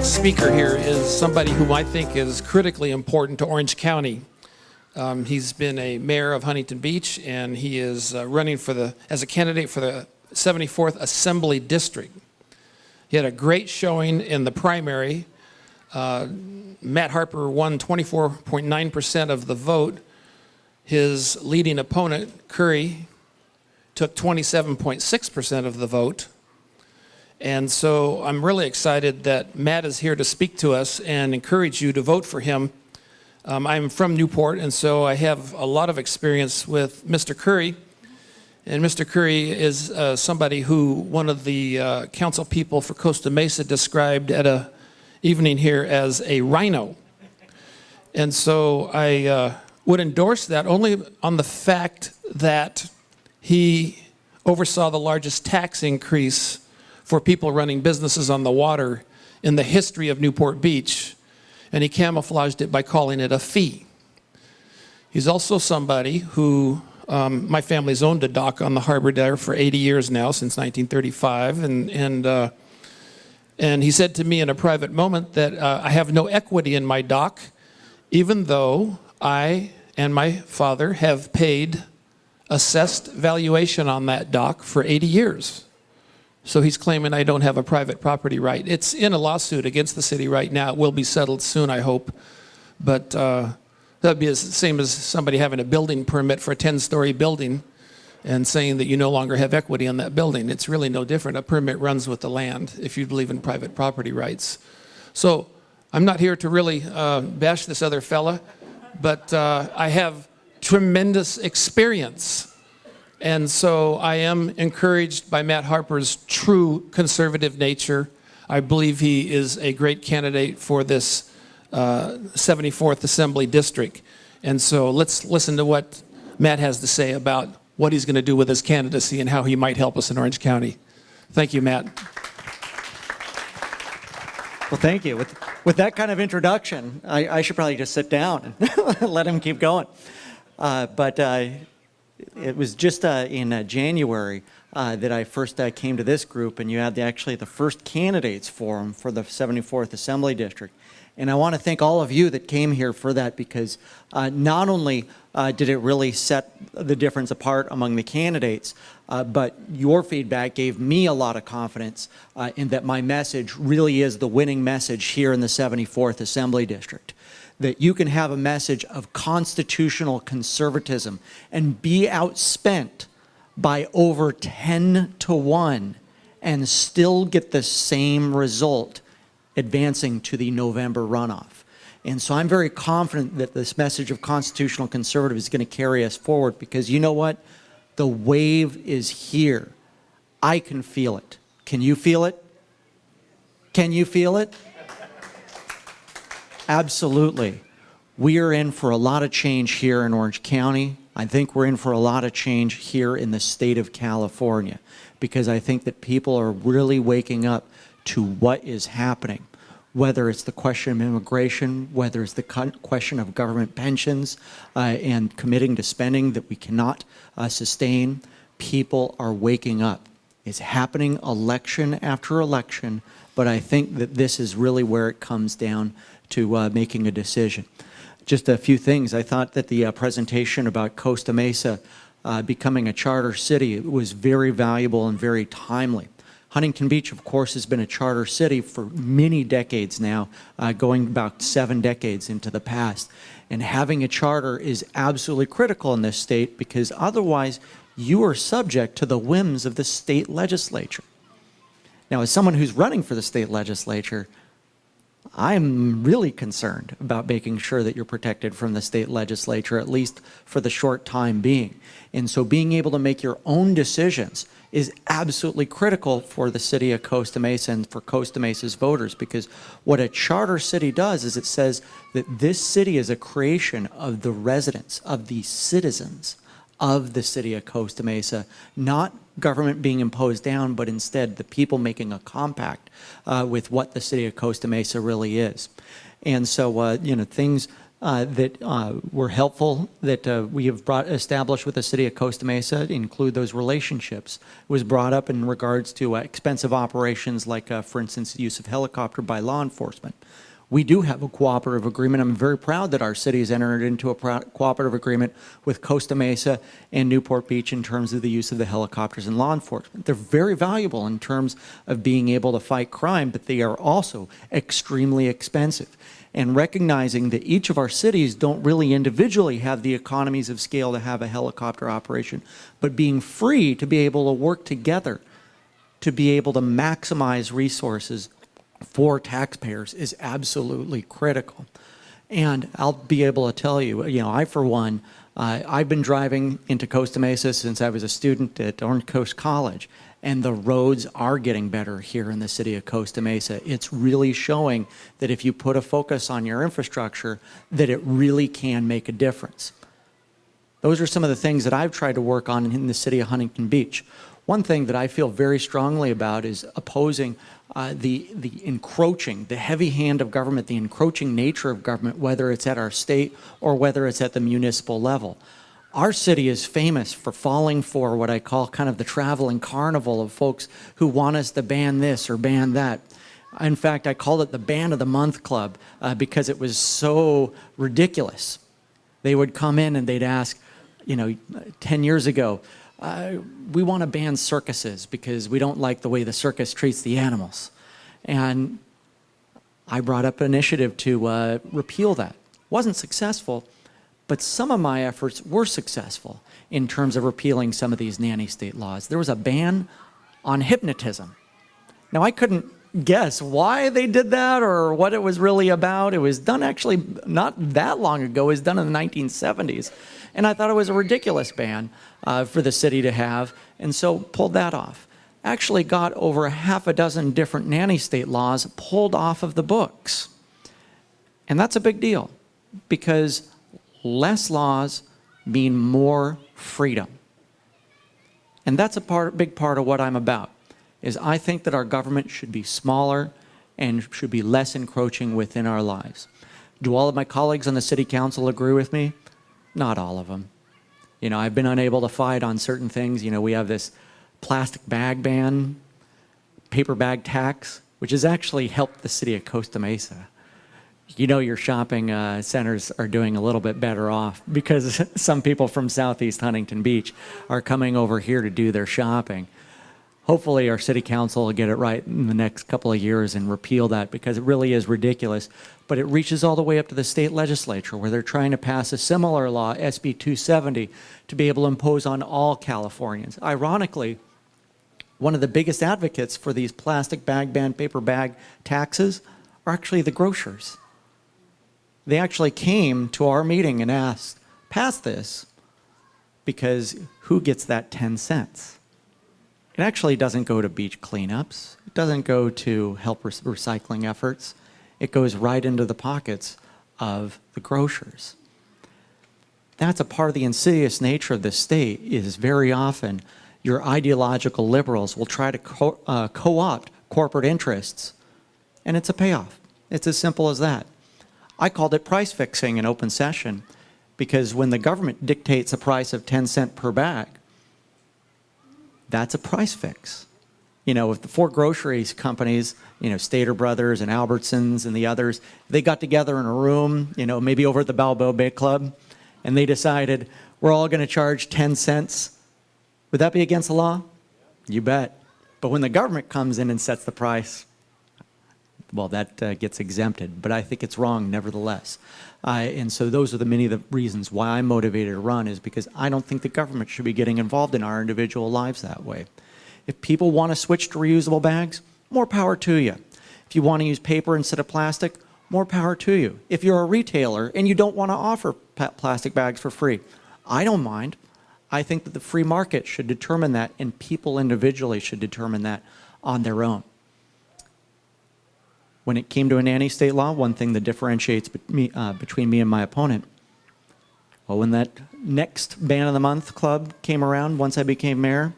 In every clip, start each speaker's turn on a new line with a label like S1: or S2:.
S1: next speaker here is somebody whom I think is critically important to Orange County. He's been a mayor of Huntington Beach, and he is running as a candidate for the 74th Assembly District. He had a great showing in the primary. Matt Harper won 24.9% of the vote. His leading opponent, Curry, took 27.6% of the vote. And so I'm really excited that Matt is here to speak to us and encourage you to vote for him. I'm from Newport, and so I have a lot of experience with Mr. Curry. And Mr. Curry is somebody who one of the council people for Costa Mesa described at an evening here as a rhino. And so I would endorse that only on the fact that he oversaw the largest tax increase for people running businesses on the water in the history of Newport Beach, and he camouflaged it by calling it a fee. He's also somebody who, my family's owned a dock on the harbor there for 80 years now, since 1935, and he said to me in a private moment that I have no equity in my dock, even though I and my father have paid assessed valuation on that dock for 80 years. So he's claiming I don't have a private property right. It's in a lawsuit against the city right now. It will be settled soon, I hope. But that would be the same as somebody having a building permit for a 10-story building and saying that you no longer have equity on that building. It's really no different. A permit runs with the land if you believe in private property rights. So I'm not here to really bash this other fella, but I have tremendous experience. And so I am encouraged by Matt Harper's true conservative nature. I believe he is a great candidate for this 74th Assembly District. And so let's listen to what Matt has to say about what he's going to do with his candidacy and how he might help us in Orange County. Thank you, Matt.
S2: Well, thank you. With that kind of introduction, I should probably just sit down and let him keep going. It was just in January that I first came to this group, and you had actually the first candidates forum for the 74th Assembly District. And I want to thank all of you that came here for that, because not only did it really set the difference apart among the candidates, but your feedback gave me a lot of confidence in that my message really is the winning message here in the 74th Assembly District. That you can have a message of constitutional conservatism and be outspent by over 10 to 1 and still get the same result advancing to the November runoff. And so I'm very confident that this message of constitutional conservative is going to carry us forward, because you know what? The wave is here. I can feel it. Can you feel it? Can you feel it? Absolutely. We are in for a lot of change here in Orange County. I think we're in for a lot of change here in the state of California, because I think that people are really waking up to what is happening, whether it's the question of immigration, whether it's the question of government pensions and committing to spending that we cannot sustain. People are waking up. It's happening election after election, but I think that this is really where it comes down to making a decision. Just a few things. I thought that the presentation about Costa Mesa becoming a charter city was very valuable and very timely. Huntington Beach, of course, has been a charter city for many decades now, going about 7 decades into the past. And having a charter is absolutely critical in this state, because otherwise you are subject to the whims of the state legislature. Now, as someone who's running for the state legislature, I'm really concerned about making sure that you're protected from the state legislature, at least for the short time being. And so being able to make your own decisions is absolutely critical for the city of Costa Mesa and for Costa Mesa's voters, because what a charter city does is it says that this city is a creation of the residents, of the citizens of the city of Costa Mesa, not government being imposed down, but instead the people making a compact with what the city of Costa Mesa really is. And so, you know, things that were helpful that we have established with the city of Costa Mesa include those relationships. It was brought up in regards to expensive operations like, for instance, the use of helicopter by law enforcement. We do have a cooperative agreement. I'm very proud that our city has entered into a cooperative agreement with Costa Mesa and Newport Beach in terms of the use of the helicopters and law enforcement. They're very valuable in terms of being able to fight crime, but they are also extremely expensive. And recognizing that each of our cities don't really individually have the economies of scale to have a helicopter operation, but being free to be able to work together to be able to maximize resources for taxpayers is absolutely critical. And I'll be able to tell you, I, for one, I've been driving into Costa Mesa since I was a student at Orange Coast College, and the roads are getting better here in the city of Costa Mesa. It's really showing that if you put a focus on your infrastructure, that it really can make a difference. Those are some of the things that I've tried to work on in the city of Huntington Beach. One thing that I feel very strongly about is opposing the encroaching, the heavy hand of government, the encroaching nature of government, whether it's at our state or whether it's at the municipal level. Our city is famous for falling for what I call kind of the traveling carnival of folks who want us to ban this or ban that. In fact, I called it the Ban of the Month Club because it was so ridiculous. They would come in and they'd ask, 10 years ago, we want to ban circuses because we don't like the way the circus treats the animals. And I brought up an initiative to repeal that. Wasn't successful, but some of my efforts were successful in terms of repealing some of these nanny state laws. There was a ban on hypnotism. Now, I couldn't guess why they did that or what it was really about. It was done actually not that long ago. It was done in the 1970s. And I thought it was a ridiculous ban for the city to have, and so pulled that off. Actually got over a half a dozen different nanny state laws pulled off of the books. And that's a big deal because less laws mean more freedom. And that's a big part of what I'm about, is I think that our government should be smaller and should be less encroaching within our lives. Do all of my colleagues on the city council agree with me? Not all of them. I've been unable to fight on certain things. We have this plastic bag ban, paper bag tax, which has actually helped the city of Costa Mesa. Your shopping centers are doing a little bit better off because some people from Southeast Huntington Beach are coming over here to do their shopping. Hopefully our city council will get it right in the next couple of years and repeal that because it really is ridiculous. But it reaches all the way up to the state legislature where they're trying to pass a similar law, SB 270, to be able to impose on all Californians. Ironically, one of the biggest advocates for these plastic bag ban, paper bag taxes are actually the grocers. They actually came to our meeting and asked, pass this, because who gets that 10 cents? It actually doesn't go to beach cleanups. It doesn't go to help recycling efforts. It goes right into the pockets of the grocers. That's a part of the insidious nature of this state is very often your ideological liberals will try to co-opt corporate interests, and it's a payoff. It's as simple as that. I called it price fixing in open session because when the government dictates a price of 10 cents per bag, that's a price fix. If the four groceries companies, Stater Brothers and Albertsons and the others, they got together in a room, maybe over at the Balboa Bay Club, and they decided we're all going to charge 10 cents, would that be against the law? You bet. But when the government comes in and sets the price, well, that gets exempted. But I think it's wrong nevertheless. And so those are many of the reasons why I'm motivated to run is because I don't think the government should be getting involved in our individual lives that way. If people want to switch to reusable bags, more power to you. If you want to use paper instead of plastic, more power to you. If you're a retailer and you don't want to offer plastic bags for free, I don't mind. I think that the free market should determine that and people individually should determine that on their own. When it came to a nanny state law, one thing that differentiates between me and my opponent, well, when that next Ban of the Month Club came around, once I became mayor,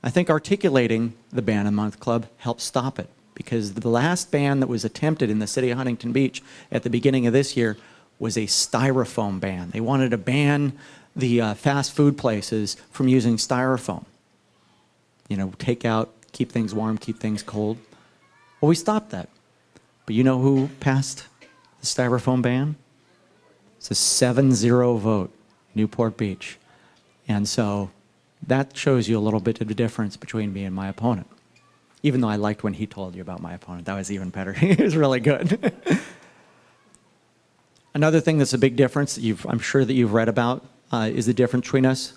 S2: I think articulating the Ban of the Month Club helped stop it because the last ban that was attempted in the city of Huntington Beach at the beginning of this year was a Styrofoam ban. They wanted to ban the fast food places from using Styrofoam. You know, take out, keep things warm, keep things cold. Well, we stopped that. But you know who passed the Styrofoam ban? It's a 7-0 vote, Newport Beach. And so that shows you a little bit of the difference between me and my opponent. Even though I liked when he told you about my opponent. That was even better. He was really good. Another thing that's a big difference, I'm sure that you've read about, is the difference between us,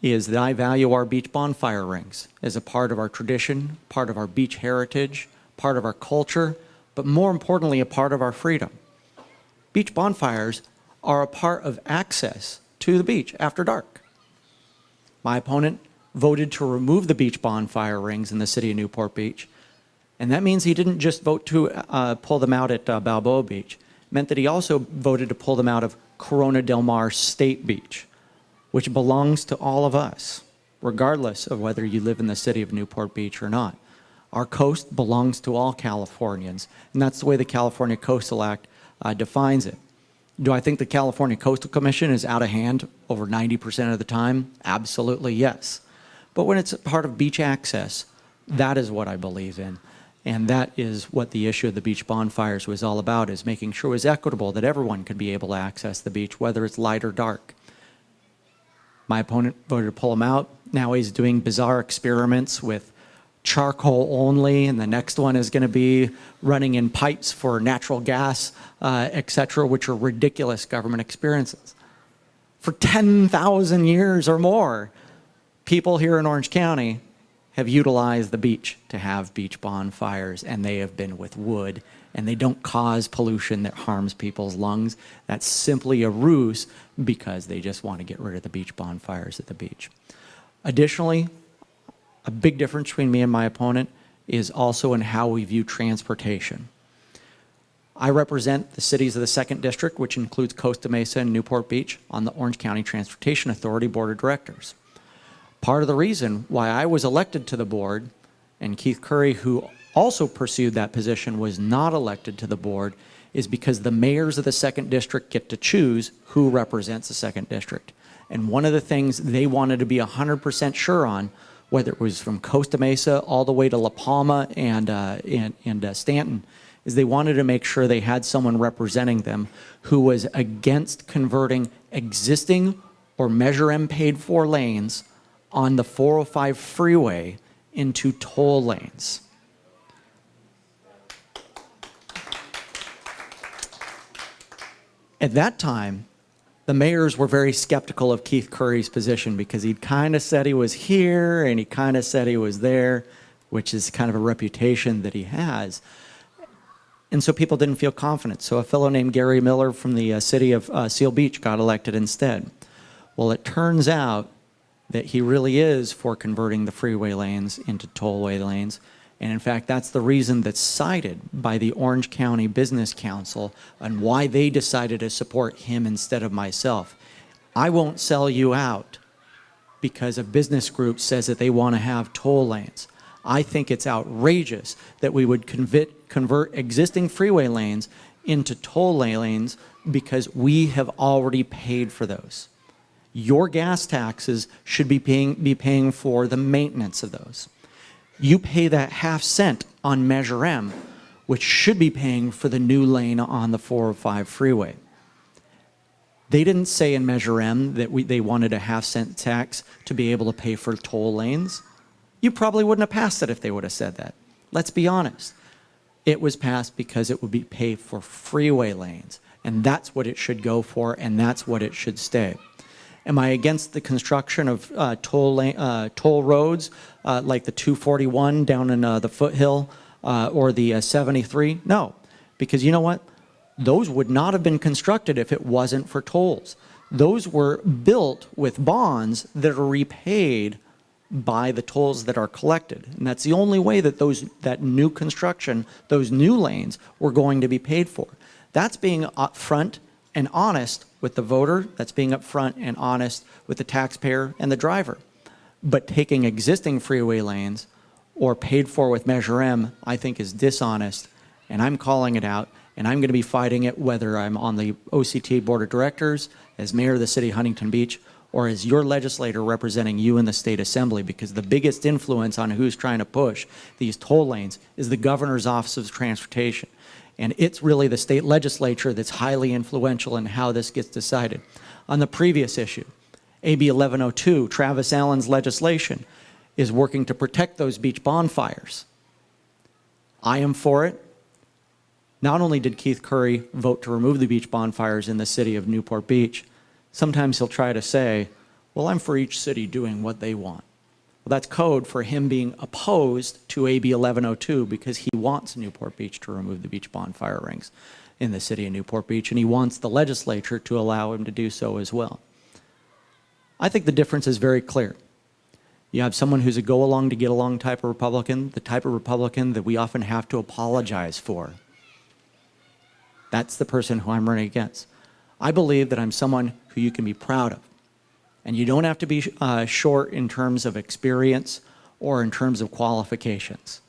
S2: is that I value our beach bonfire rings as a part of our tradition, part of our beach heritage, part of our culture, but more importantly, a part of our freedom. Beach bonfires are a part of access to the beach after dark. My opponent voted to remove the beach bonfire rings in the city of Newport Beach. And that means he didn't just vote to pull them out at Balboa Beach. It meant that he also voted to pull them out of Corona del Mar State Beach, which belongs to all of us, regardless of whether you live in the city of Newport Beach or not. Our coast belongs to all Californians, and that's the way the California Coastal Act defines it. Do I think the California Coastal Commission is out of hand over 90% of the time? Absolutely yes. But when it's part of beach access, that is what I believe in. And that is what the issue of the beach bonfires was all about, is making sure it was equitable, that everyone could be able to access the beach, whether it's light or dark. My opponent voted to pull them out. Now he's doing bizarre experiments with charcoal only, and the next one is going to be running in pipes for natural gas, etc., which are ridiculous government experiences. For 10,000 years or more, people here in Orange County have utilized the beach to have beach bonfires, and they have been with wood, and they don't cause pollution that harms people's lungs. That's simply a ruse because they just want to get rid of the beach bonfires at the beach. Additionally, a big difference between me and my opponent is also in how we view transportation. I represent the cities of the 2nd District, which includes Costa Mesa and Newport Beach, on the Orange County Transportation Authority Board of Directors. Part of the reason why I was elected to the board, and Keith Curry, who also pursued that position, was not elected to the board, is because the mayors of the 2nd District get to choose who represents the 2nd District. And one of the things they wanted to be 100% sure on, whether it was from Costa Mesa all the way to La Palma and Stanton, is they wanted to make sure they had someone representing them who was against converting existing or Measure M paid for lanes on the 405 freeway into toll lanes. At that time, the mayors were very skeptical of Keith Curry's position because he'd kind of said he was here and he kind of said he was there, which is kind of a reputation that he has. And so people didn't feel confident. So a fellow named Gary Miller from the city of Seal Beach got elected instead. Well, it turns out that he really is for converting the freeway lanes into tollway lanes. And in fact, that's the reason that's cited by the Orange County Business Council and why they decided to support him instead of myself. I won't sell you out because a business group says that they want to have toll lanes. I think it's outrageous that we would convert existing freeway lanes into toll lanes because we have already paid for those. Your gas taxes should be paying for the maintenance of those. You pay that ½ cent on Measure M, which should be paying for the new lane on the 405 freeway. They didn't say in Measure M that they wanted a ½ cent tax to be able to pay for toll lanes. You probably wouldn't have passed it if they would have said that. Let's be honest. It was passed because it would be paid for freeway lanes, and that's what it should go for, and that's what it should stay. Am I against the construction of toll roads like the 241 down in the Foothill or the 73? No, because you know what? Those would not have been constructed if it wasn't for tolls. Those were built with bonds that are repaid by the tolls that are collected. And that's the only way that that new construction, those new lanes, were going to be paid for. That's being upfront and honest with the voter. That's being upfront and honest with the taxpayer and the driver. But taking existing freeway lanes or paid for with Measure M, I think is dishonest, and I'm calling it out. And I'm going to be fighting it whether I'm on the OCTA Board of Directors, as mayor of the city of Huntington Beach, or as your legislator representing you in the state assembly, because the biggest influence on who's trying to push these toll lanes is the governor's office of transportation. And it's really the state legislature that's highly influential in how this gets decided. On the previous issue, AB 1102, Travis Allen's legislation, is working to protect those beach bonfires. I am for it. Not only did Keith Curry vote to remove the beach bonfires in the city of Newport Beach, sometimes he'll try to say, well, I'm for each city doing what they want. Well, that's code for him being opposed to AB 1102 because he wants Newport Beach to remove the beach bonfire rings in the city of Newport Beach, and he wants the legislature to allow him to do so as well. I think the difference is very clear. You have someone who's a go-along to get along type of Republican, the type of Republican that we often have to apologize for. That's the person who I'm running against. I believe that I'm someone who you can be proud of. And you don't have to be short in terms of experience or in terms of qualifications.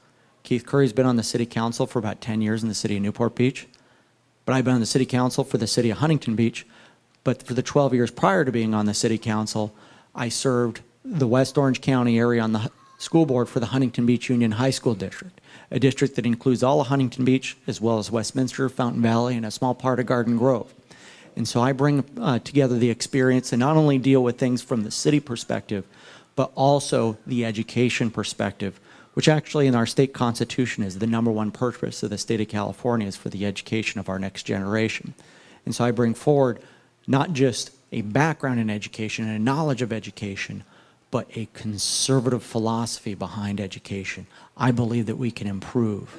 S2: Keith Curry's been on the city council for about 10 years in the city of Newport Beach, but I've been on the city council for the city of Huntington Beach. But for the 12 years prior to being on the city council, I served the West Orange County area on the school board for the Huntington Beach Union High School District, a district that includes all of Huntington Beach, as well as Westminster, Fountain Valley, and a small part of Garden Grove. And so I bring together the experience and not only deal with things from the city perspective, but also the education perspective, which actually in our state constitution is the #1 purpose of the state of California, is for the education of our next generation. And so I bring forward not just a background in education and a knowledge of education, but a conservative philosophy behind education. I believe that we can improve.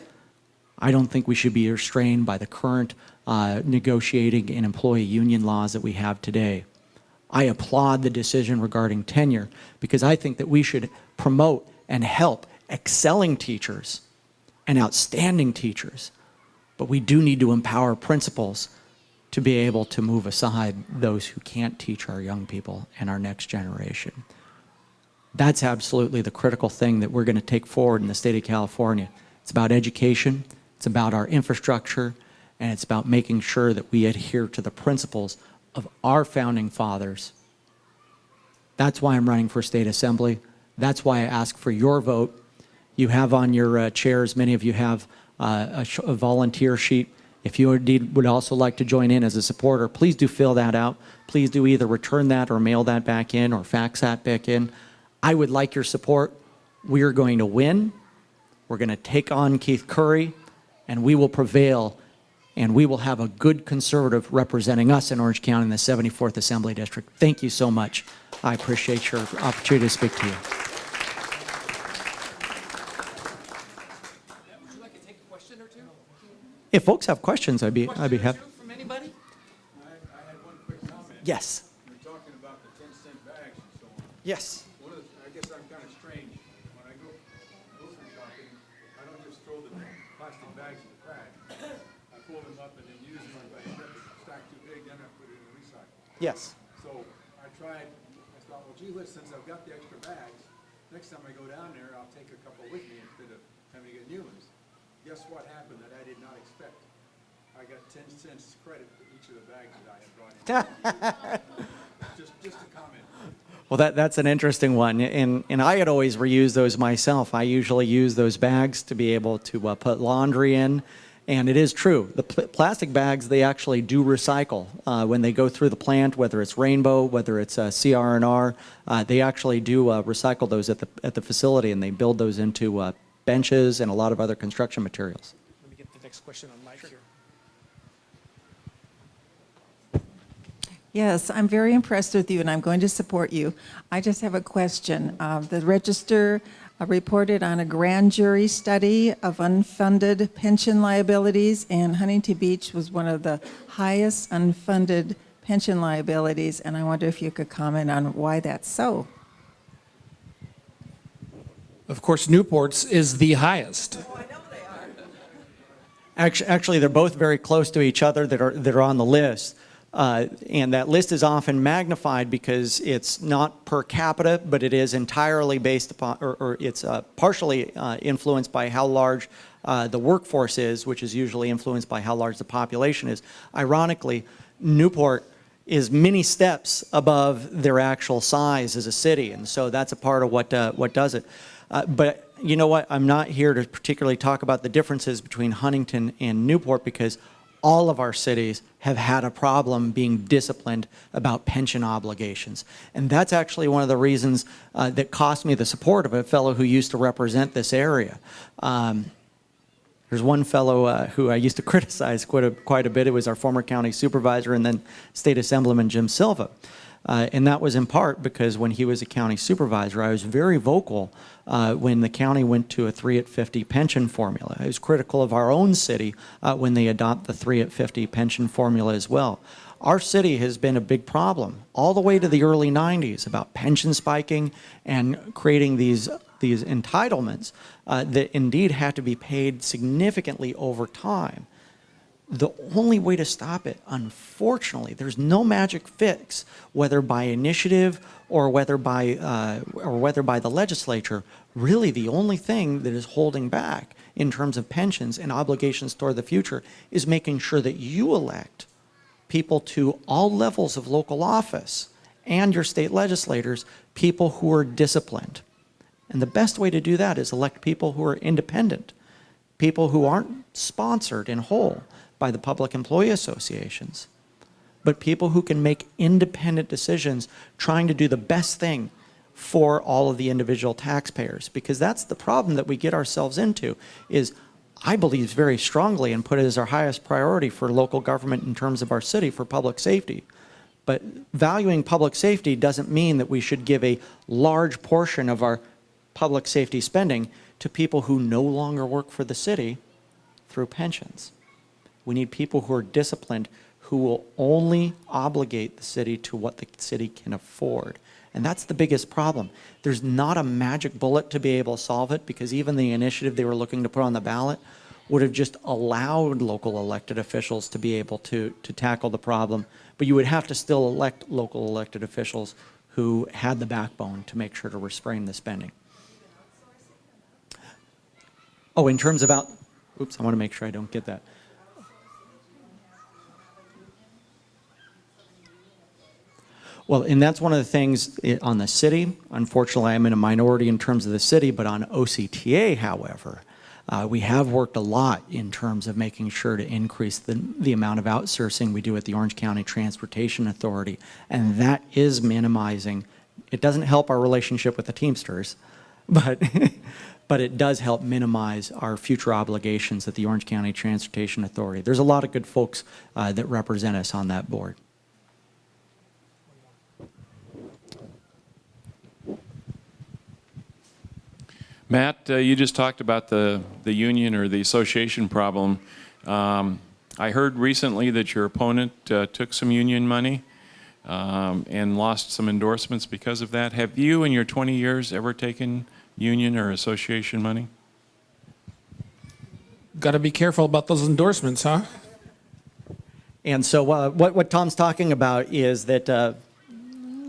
S2: I don't think we should be restrained by the current negotiating and employee union laws that we have today. I applaud the decision regarding tenure because I think that we should promote and help excelling teachers and outstanding teachers. But we do need to empower principals to be able to move aside those who can't teach our young people and our next generation. That's absolutely the critical thing that we're going to take forward in the state of California. It's about education, it's about our infrastructure, and it's about making sure that we adhere to the principles of our founding fathers. That's why I'm running for state assembly. That's why I ask for your vote. You have on your chairs, many of you have a volunteer sheet. If you indeed would also like to join in as a supporter, please do fill that out. Please do either return that or mail that back in or fax that back in. I would like your support. We are going to win. We're going to take on Keith Curry, and we will prevail, and we will have a good conservative representing us in Orange County in the 74th Assembly District. Thank you so much. I appreciate your opportunity to speak to you.
S1: Would you like to take a question or two?
S2: If folks have questions, I'd be happy.
S1: From anybody?
S3: I had one quick comment.
S2: Yes.
S3: You're talking about the 10-cent bags and so on.
S2: Yes.
S3: I guess I'm kind of strange. When I go grocery shopping, I don't just throw the plastic bags in the crack. I pull them up and then use them. If I stack too big, then I put it in the recycle.
S2: Yes.
S3: So I thought, well, gee whiz, since I've got the extra bags, next time I go down there, I'll take a couple with me instead of having to get new ones. Guess what happened that I did not expect? I got 10 cents credit for each of the bags that I had brought in. just a comment.
S2: Well, that's an interesting one, and I had always reused those myself. I usually use those bags to be able to put laundry in, and it is true. The plastic bags, they actually do recycle. When they go through the plant, whether it's Rainbow, whether it's CR&R, they actually do recycle those at the facility, and they build those into benches and a lot of other construction materials.
S1: Let me get the next question on mic here.
S4: Yes, I'm very impressed with you, and I'm going to support you. I just have a question. The Register reported on a grand jury study of unfunded pension liabilities, and Huntington Beach was one of the highest unfunded pension liabilities, and I wonder if you could comment on why that's so.
S1: Of course, Newport's is the highest.
S4: Oh, I know they are.
S2: Actually, they're both very close to each other that are on the list. And that list is often magnified because it's not per capita, but it is entirely based upon, or it's partially influenced by how large the workforce is, which is usually influenced by how large the population is. Ironically, Newport is many steps above their actual size as a city, and so that's a part of what does it. But you know what? I'm not here to particularly talk about the differences between Huntington and Newport, because all of our cities have had a problem being disciplined about pension obligations. And that's actually one of the reasons that cost me the support of a fellow who used to represent this area. There's one fellow who I used to criticize quite a bit. It was our former county supervisor and then state assemblyman Jim Silva. And that was in part because when he was a county supervisor, I was very vocal when the county went to a 3 at 50 pension formula. I was critical of our own city when they adopt the 3 at 50 pension formula as well. Our city has been a big problem all the way to the early 90s about pension spiking and creating these entitlements that indeed had to be paid significantly over time. The only way to stop it, unfortunately, there's no magic fix, whether by initiative or whether by the legislature. Really, the only thing that is holding back in terms of pensions and obligations toward the future is making sure that you elect people to all levels of local office and your state legislators, people who are disciplined. And the best way to do that is elect people who are independent, people who aren't sponsored in whole by the public employee associations, but people who can make independent decisions trying to do the best thing for all of the individual taxpayers. Because that's the problem that we get ourselves into, is I believe very strongly and put it as our highest priority for local government in terms of our city for public safety. But valuing public safety doesn't mean that we should give a large portion of our public safety spending to people who no longer work for the city through pensions. We need people who are disciplined, who will only obligate the city to what the city can afford. And that's the biggest problem. There's not a magic bullet to be able to solve it, because even the initiative they were looking to put on the ballot would have just allowed local elected officials to be able to tackle the problem. But you would have to still elect local elected officials who had the backbone to make sure to restrain the spending. Oh, in terms of oops, I want to make sure I don't get that. Well, and that's one of the things on the city. Unfortunately, I'm in a minority in terms of the city, but on OCTA, however, we have worked a lot in terms of making sure to increase the amount of outsourcing we do at the Orange County Transportation Authority, and that is minimizing. It doesn't help our relationship with the Teamsters, but but it does help minimize our future obligations at the Orange County Transportation Authority. There's a lot of good folks that represent us on that board.
S5: Matt, you just talked about the union or the association problem. I heard recently that your opponent took some union money and lost some endorsements because of that. Have you, in your 20 years, ever taken union or association money?
S1: Got to be careful about those endorsements, huh?
S2: And so what Tom's talking about is that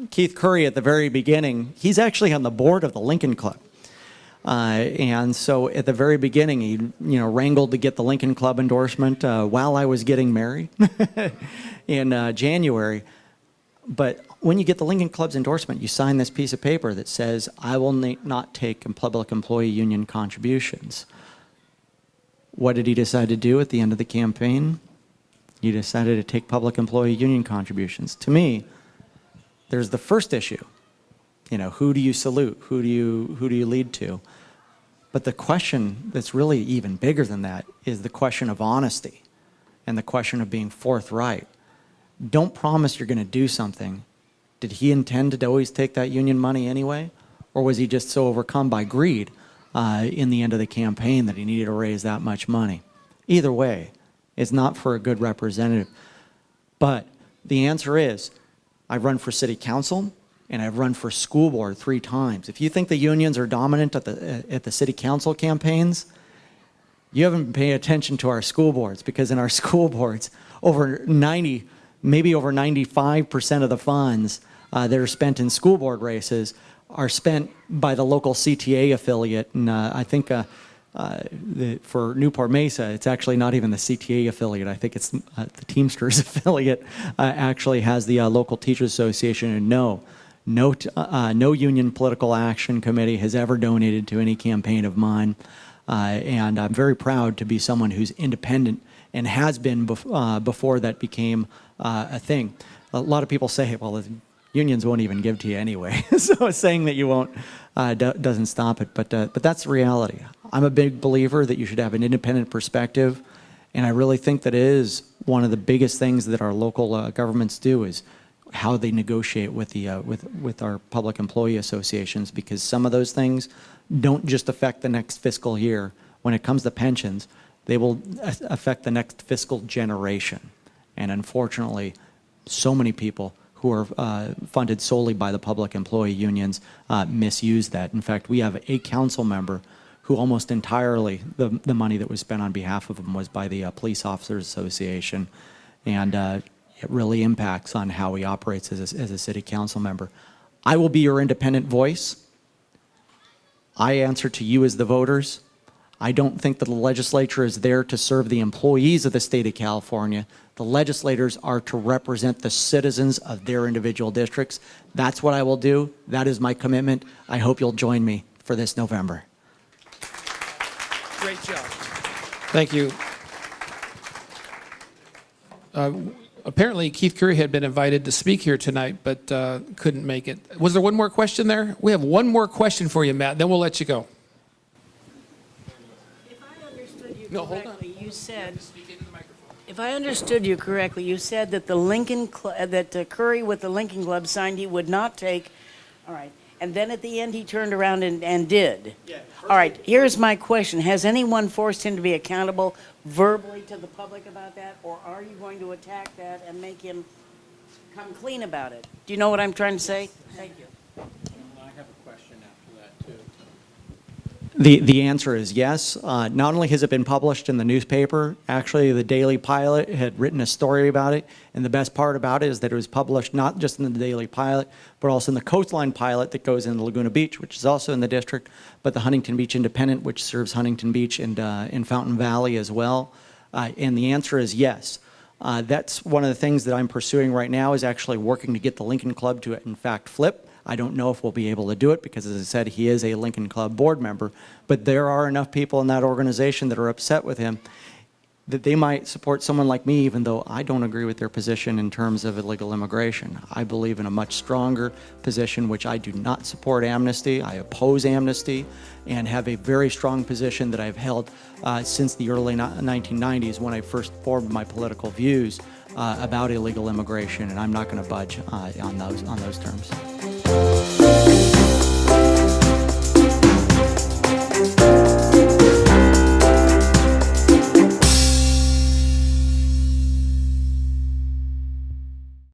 S2: Keith Curry at the very beginning, he's actually on the board of the Lincoln Club. And so at the very beginning, he wrangled to get the Lincoln Club endorsement while I was getting married in January. But when you get the Lincoln Club's endorsement, you sign this piece of paper that says, I will not take public employee union contributions. What did he decide to do at the end of the campaign? He decided to take public employee union contributions. To me, there's the first issue. Who do you salute? Who do you lead to? But the question that's really even bigger than that is the question of honesty and the question of being forthright. Don't promise you're going to do something. Did he intend to always take that union money anyway? Or was he just so overcome by greed in the end of the campaign that he needed to raise that much money? Either way, it's not for a good representative. But the answer is, I've run for city council, and I've run for school board 3 times. If you think the unions are dominant at the city council campaigns, you haven't been paying attention to our school boards, because in our school boards, over 90 maybe over 95% of the funds that are spent in school board races are spent by the local CTA affiliate. And I think for Newport Mesa, it's actually not even the CTA affiliate. I think it's the Teamsters affiliate actually has the local teachers association. And no union political action committee has ever donated to any campaign of mine. And I'm very proud to be someone who's independent and has been before that became a thing. A lot of people say, well, the unions won't even give to you anyway. So saying that you won't doesn't stop it. But that's the reality. I'm a big believer that you should have an independent perspective. And I really think that is one of the biggest things that our local governments do is how they negotiate with the with our public employee associations, because some of those things don't just affect the next fiscal year. When it comes to pensions, they will affect the next fiscal generation. And unfortunately, so many people who are funded solely by the public employee unions misuse that. In fact, we have a council member who almost entirely, the money that was spent on behalf of him was by the Police Officers Association. And it really impacts on how he operates as a city council member. I will be your independent voice. I answer to you as the voters. I don't think that the legislature is there to serve the employees of the state of California. The legislators are to represent the citizens of their individual districts. That's what I will do. That is my commitment. I hope you'll join me for this November.
S1: Great job. Thank you. Apparently, Keith Curry had been invited to speak here tonight, but couldn't make it. Was there one more question there? We have one more question for you, Matt, then we'll let you go.
S6: If I understood you
S1: No, hold on.
S6: correctly, you said,
S1: Speak into the microphone.
S6: if I understood you correctly, you said that the that Curry with the Lincoln Club signed he would not take, all right, and then at the end he turned around and did. Yeah. All right, here's my question. Has anyone forced him to be accountable verbally to the public about that, or are you going to attack that and make him come clean about it? Do you know what I'm trying to say? Thank you.
S3: I have a question after that, too.
S2: The answer is yes. Not only has it been published in the newspaper, actually the Daily Pilot had written a story about it, and the best part about it is that it was published not just in the Daily Pilot, but also in the Coastline Pilot that goes into Laguna Beach, which is also in the district, but the Huntington Beach Independent, which serves Huntington Beach and in Fountain Valley as well. And the answer is yes. That's one of the things that I'm pursuing right now, is actually working to get the Lincoln Club to, in fact, flip. I don't know if we'll be able to do it because, as I said, he is a Lincoln Club board member, but there are enough people in that organization that are upset with him that they might support someone like me, even though I don't agree with their position in terms of illegal immigration. I believe in a much stronger position, which I do not support amnesty. I oppose amnesty and have a very strong position that I've held since the early 1990s when I first formed my political views about illegal immigration, and I'm not going to budge on those terms.